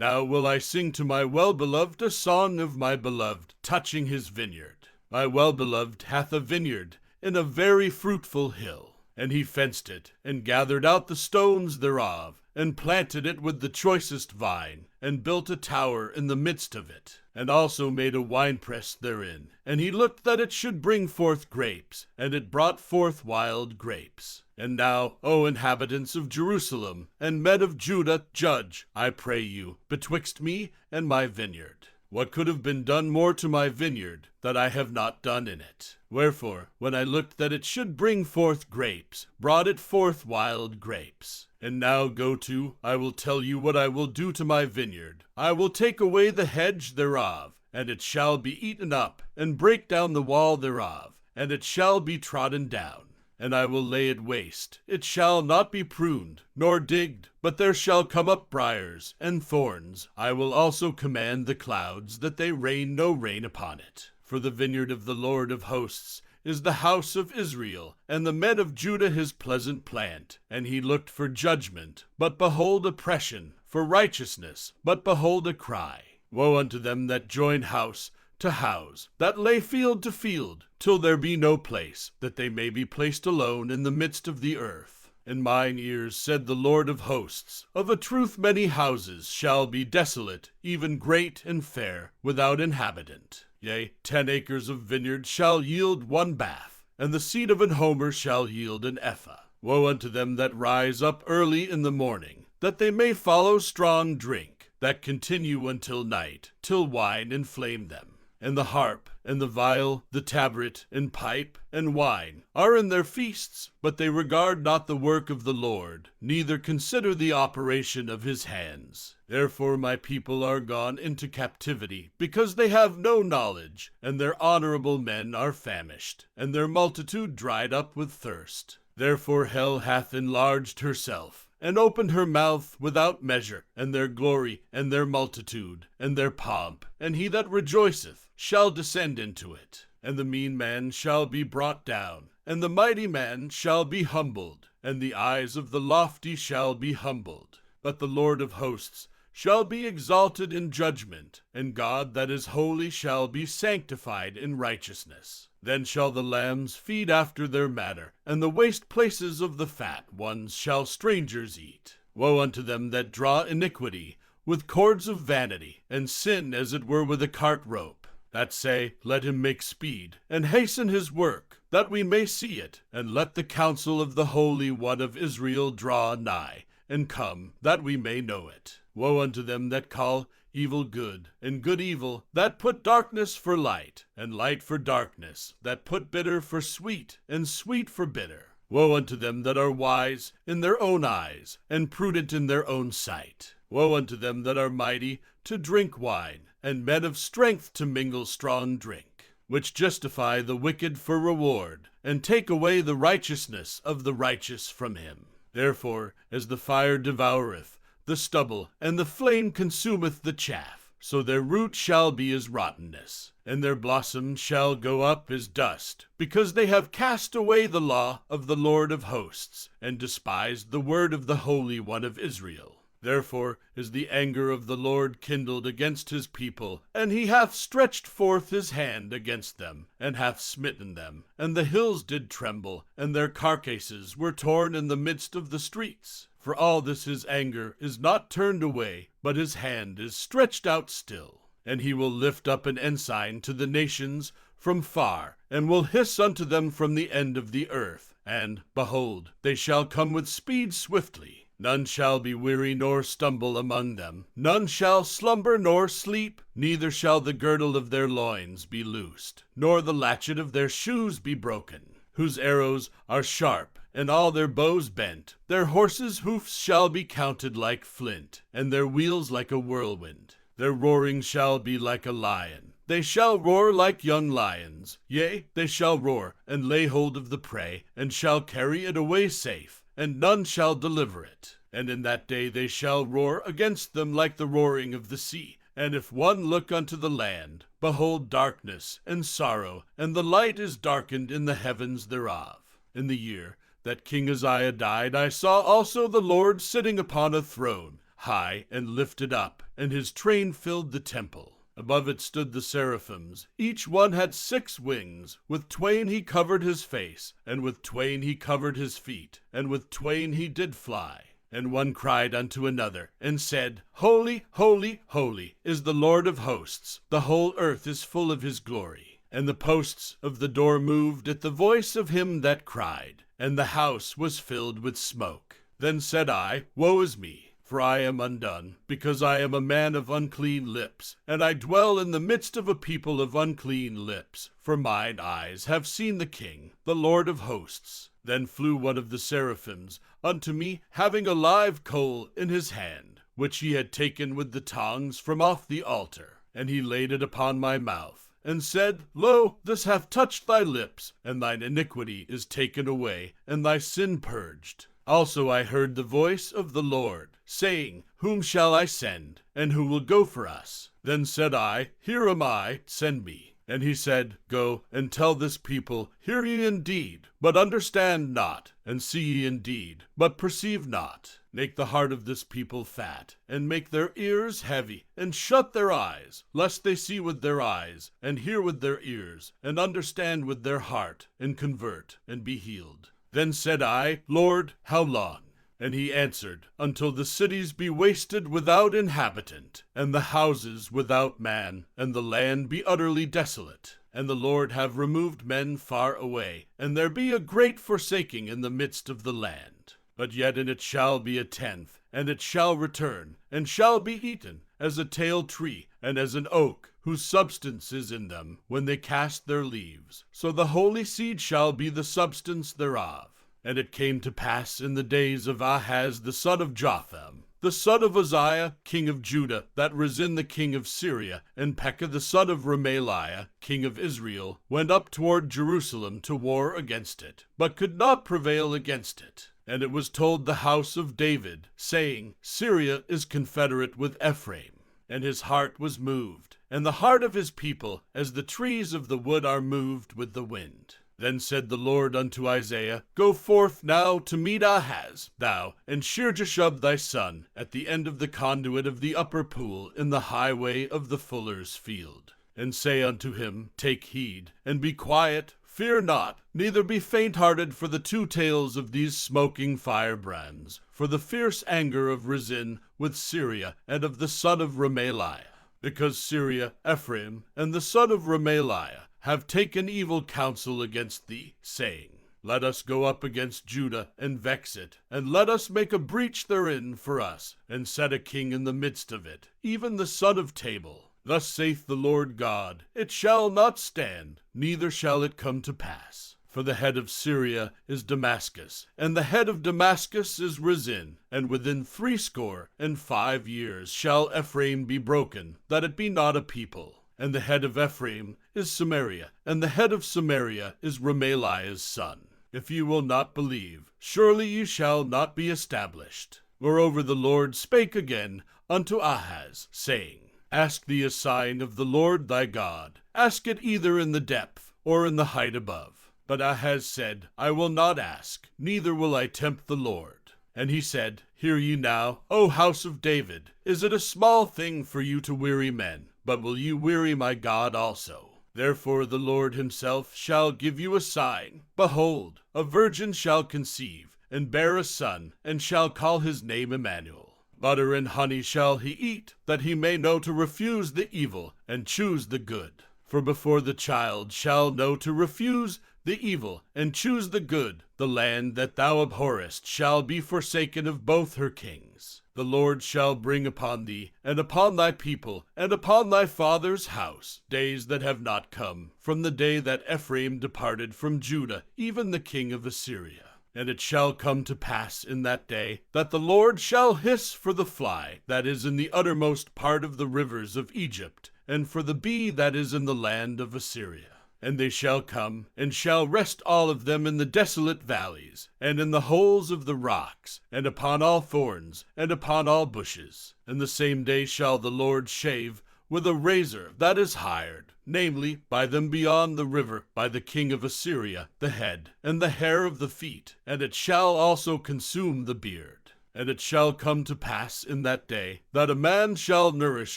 Now will I sing to my well-beloved a song of my beloved, touching his vineyard. My well-beloved hath a vineyard in a very fruitful hill, and he fenced it, and gathered out the stones thereof, and planted it with the choicest vine, and built a tower in the midst of it, and also made a winepress therein. And he looked that it should bring forth grapes, and it brought forth wild grapes. And now, O inhabitants of Jerusalem, and men of Judah, judge, I pray you, betwixt me and my vineyard. What could have been done more to my vineyard, that I have not done in it? Wherefore, when I looked that it should bring forth grapes, brought it forth wild grapes. And now go to, I will tell you what I will do to my vineyard. I will take away the hedge thereof, and it shall be eaten up, and break down the wall thereof, and it shall be trodden down. And I will lay it waste. It shall not be pruned, nor digged, but there shall come up briars and thorns. I will also command the clouds, that they rain no rain upon it. For the vineyard of the Lord of hosts is the house of Israel, and the men of Judah his pleasant plant. And he looked for judgment, but behold oppression, for righteousness, but behold a cry. Woe unto them that join house to house, that lay field to field, till there be no place, that they may be placed alone in the midst of the earth. In mine ears said the Lord of hosts, of a truth many houses shall be desolate, even great and fair, without inhabitant. Yea, 10 acres of vineyard shall yield 1 bath, and the seed of an homer shall yield an ephah. Woe unto them that rise up early in the morning, that they may follow strong drink, that continue until night, till wine inflame them. And the harp, and the viol, the tabret, and pipe, and wine are in their feasts, but they regard not the work of the Lord, neither consider the operation of his hands. Therefore my people are gone into captivity, because they have no knowledge, and their honorable men are famished, and their multitude dried up with thirst. Therefore hell hath enlarged herself, and opened her mouth without measure, and their glory, and their multitude, and their pomp, and he that rejoiceth shall descend into it. And the mean man shall be brought down, and the mighty man shall be humbled, and the eyes of the lofty shall be humbled. But the Lord of hosts shall be exalted in judgment, and God that is holy shall be sanctified in righteousness. Then shall the lambs feed after their manner, and the waste places of the fat ones shall strangers eat. Woe unto them that draw iniquity with cords of vanity, and sin as it were with a cart rope, that say, Let him make speed, and hasten his work, that we may see it, and let the counsel of the Holy One of Israel draw nigh, and come, that we may know it. Woe unto them that call evil good, and good evil, that put darkness for light, and light for darkness, that put bitter for sweet, and sweet for bitter. Woe unto them that are wise in their own eyes, and prudent in their own sight. Woe unto them that are mighty to drink wine, and men of strength to mingle strong drink, which justify the wicked for reward, and take away the righteousness of the righteous from him. Therefore, as the fire devoureth the stubble, and the flame consumeth the chaff, so their root shall be as rottenness, and their blossom shall go up as dust, because they have cast away the law of the Lord of hosts, and despised the word of the Holy One of Israel. Therefore is the anger of the Lord kindled against his people, and he hath stretched forth his hand against them, and hath smitten them. And the hills did tremble, and their carcasses were torn in the midst of the streets. For all this his anger is not turned away, but his hand is stretched out still. And he will lift up an ensign to the nations from far, and will hiss unto them from the end of the earth. And, behold, they shall come with speed swiftly. None shall be weary nor stumble among them. None shall slumber nor sleep, neither shall the girdle of their loins be loosed, nor the latchet of their shoes be broken, whose arrows are sharp, and all their bows bent. Their horses' hoofs shall be counted like flint, and their wheels like a whirlwind. Their roaring shall be like a lion. They shall roar like young lions. Yea, they shall roar, and lay hold of the prey, and shall carry it away safe, and none shall deliver it. And in that day they shall roar against them like the roaring of the sea. And if one look unto the land, behold darkness and sorrow, and the light is darkened in the heavens thereof. In the year that King Uzziah died, I saw also the Lord sitting upon a throne, high and lifted up, and his train filled the temple. Above it stood the seraphims. Each one had 6 wings. With twain he covered his face, and with twain he covered his feet, and with twain he did fly. And one cried unto another, and said, Holy, holy, holy is the Lord of hosts. The whole earth is full of his glory. And the posts of the door moved at the voice of him that cried, and the house was filled with smoke. Then said I, Woe is me! For I am undone, because I am a man of unclean lips, and I dwell in the midst of a people of unclean lips. For mine eyes have seen the King, the Lord of hosts. Then flew one of the seraphims unto me, having a live coal in his hand, which he had taken with the tongs from off the altar. And he laid it upon my mouth, and said, Lo, this hath touched thy lips, and thine iniquity is taken away, and thy sin purged. Also I heard the voice of the Lord, saying, Whom shall I send, and who will go for us? Then said I, Here am I, send me. And he said, Go, and tell this people, Hear ye indeed, but understand not, and see ye indeed, but perceive not. Make the heart of this people fat, and make their ears heavy, and shut their eyes, lest they see with their eyes, and hear with their ears, and understand with their heart, and convert, and be healed. Then said I, Lord, how long? And he answered, Until the cities be wasted without inhabitant, and the houses without man, and the land be utterly desolate, and the Lord have removed men far away, and there be a great forsaking in the midst of the land. But yet in it shall be a tenth, and it shall return, and shall be eaten, as a tale tree, and as an oak, whose substance is in them, when they cast their leaves. So the holy seed shall be the substance thereof. And it came to pass in the days of Ahaz the son of Jotham, the son of Uzziah, king of Judah, that Rezin the king of Syria, and Pekah the son of Remaliah, king of Israel, went up toward Jerusalem to war against it, but could not prevail against it. And it was told the house of David, saying, Syria is confederate with Ephraim. And his heart was moved, and the heart of his people, as the trees of the wood are moved with the wind. Then said the Lord unto Isaiah, Go forth now to meet Ahaz, thou and Shear-jashub thy son, at the end of the conduit of the upper pool in the highway of the fuller's field. And say unto him, Take heed, and be quiet, fear not, neither be faint-hearted for the 2 tails of these smoking firebrands, for the fierce anger of Rezin with Syria and of the son of Remaliah. Because Syria, Ephraim, and the son of Remaliah have taken evil counsel against thee, saying, Let us go up against Judah, and vex it, and let us make a breach therein for us, and set a king in the midst of it, even the son of Tabal. Thus saith the Lord God, It shall not stand, neither shall it come to pass. For the head of Syria is Damascus, and the head of Damascus is Rezin, and within 65 years shall Ephraim be broken, that it be not a people. And the head of Ephraim is Samaria, and the head of Samaria is Remaliah's son. If ye will not believe, surely ye shall not be established. Moreover the Lord spake again unto Ahaz, saying, Ask thee a sign of the Lord thy God. Ask it either in the depth, or in the height above. But Ahaz said, I will not ask, neither will I tempt the Lord. And he said, Hear ye now, O house of David, is it a small thing for you to weary men? But will you weary my God also? Therefore the Lord himself shall give you a sign. Behold, a virgin shall conceive, and bear a son, and shall call his name Emmanuel. Butter and honey shall he eat, that he may know to refuse the evil, and choose the good. For before the child shall know to refuse the evil, and choose the good, the land that thou abhorrest shall be forsaken of both her kings. The Lord shall bring upon thee, and upon thy people, and upon thy father's house, days that have not come, from the day that Ephraim departed from Judah, even the king of Assyria. And it shall come to pass in that day, that the Lord shall hiss for the fly that is in the uttermost part of the rivers of Egypt, and for the bee that is in the land of Assyria. And they shall come, and shall rest all of them in the desolate valleys, and in the holes of the rocks, and upon all thorns, and upon all bushes. And the same day shall the Lord shave with a razor that is hired, namely, by them beyond the river, by the king of Assyria, the head, and the hair of the feet, and it shall also consume the beard. And it shall come to pass in that day, that a man shall nourish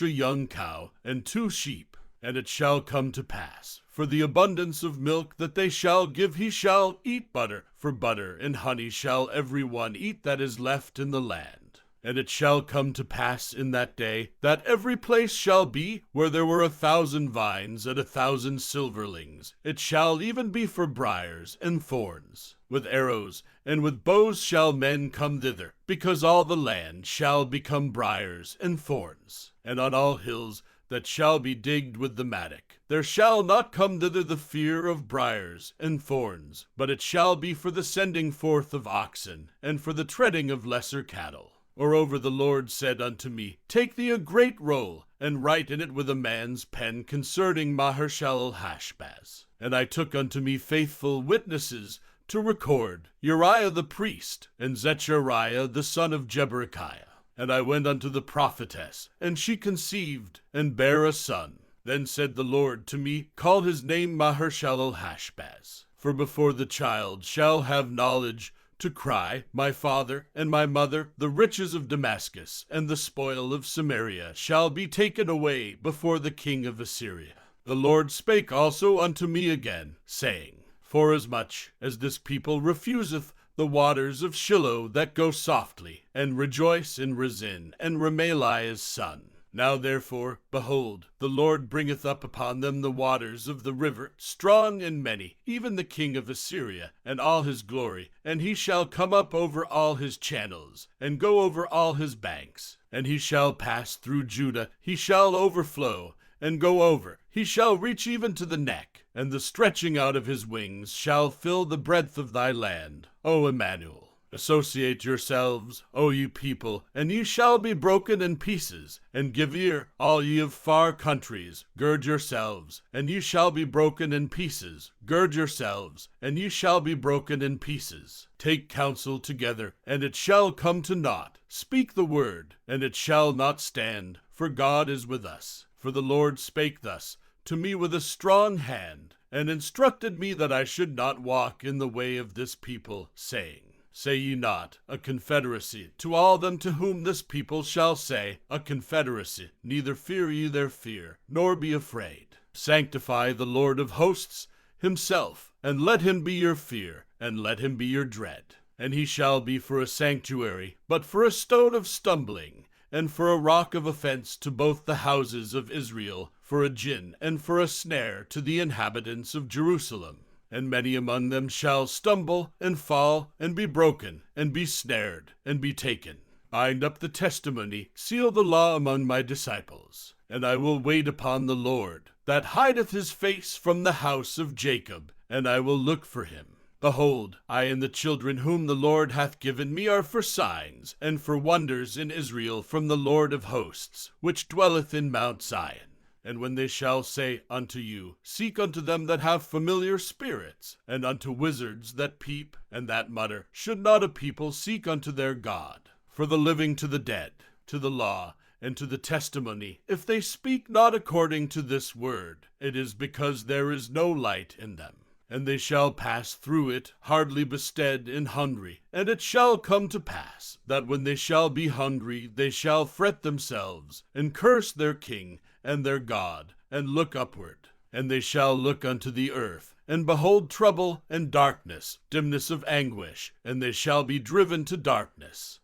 a young cow and 2 sheep. And it shall come to pass, for the abundance of milk that they shall give, he shall eat butter, for butter and honey shall every one eat that is left in the land. And it shall come to pass in that day, that every place shall be where there were 1,000 vines and 1,000 silverlings. It shall even be for briars and thorns. With arrows and with bows shall men come thither, because all the land shall become briars and thorns. And on all hills that shall be digged with the mattock, there shall not come thither the fear of briars and thorns, but it shall be for the sending forth of oxen, and for the treading of lesser cattle. Moreover, the Lord said unto me, Take thee a great roll, and write in it with a man's pen concerning Maher-shalal-hash-baz. And I took unto me faithful witnesses to record, Uriah the priest, and Zechariah the son of Jeberechiah. And I went unto the prophetess, and she conceived, and bare a son. Then said the Lord to me, Call his name Maher-shalal-hash-baz. For before the child shall have knowledge, to cry, My father and my mother, the riches of Damascus and the spoil of Samaria shall be taken away before the king of Assyria. The Lord spake also unto me again, saying, Forasmuch as this people refuseth the waters of Shiloh that go softly, and rejoice in Rezin and Remaliah's son. Now therefore, behold, the Lord bringeth up upon them the waters of the river, strong and many, even the king of Assyria, and all his glory, and he shall come up over all his channels, and go over all his banks. And he shall pass through Judah, he shall overflow, and go over, he shall reach even to the neck, and the stretching out of his wings shall fill the breadth of thy land, O Emmanuel. Associate yourselves, O ye people, and ye shall be broken in pieces, and give ear, all ye of far countries, gird yourselves, and ye shall be broken in pieces, gird yourselves, and ye shall be broken in pieces. Take counsel together, and it shall come to naught. Speak the word, and it shall not stand, for God is with us. For the Lord spake thus to me with a strong hand, and instructed me that I should not walk in the way of this people, saying, Say ye not, a confederacy, to all them to whom this people shall say, a confederacy, neither fear ye their fear, nor be afraid. Sanctify the Lord of hosts himself, and let him be your fear, and let him be your dread. And he shall be for a sanctuary, but for a stone of stumbling, and for a rock of offense to both the houses of Israel, for a gin, and for a snare to the inhabitants of Jerusalem. And many among them shall stumble, and fall, and be broken, and be snared, and be taken. Bind up the testimony, seal the law among my disciples. And I will wait upon the Lord, that hideth his face from the house of Jacob, and I will look for him. Behold, I and the children whom the Lord hath given me are for signs, and for wonders in Israel from the Lord of hosts, which dwelleth in Mount Zion. And when they shall say unto you, Seek unto them that have familiar spirits, and unto wizards that peep and that mutter, should not a people seek unto their God? For the living to the dead, to the law, and to the testimony, if they speak not according to this word, it is because there is no light in them. And they shall pass through it, hardly bestead and hungry. And it shall come to pass, that when they shall be hungry, they shall fret themselves, and curse their king and their God, and look upward. And they shall look unto the earth, and behold trouble and darkness, dimness of anguish, and they shall be driven to darkness.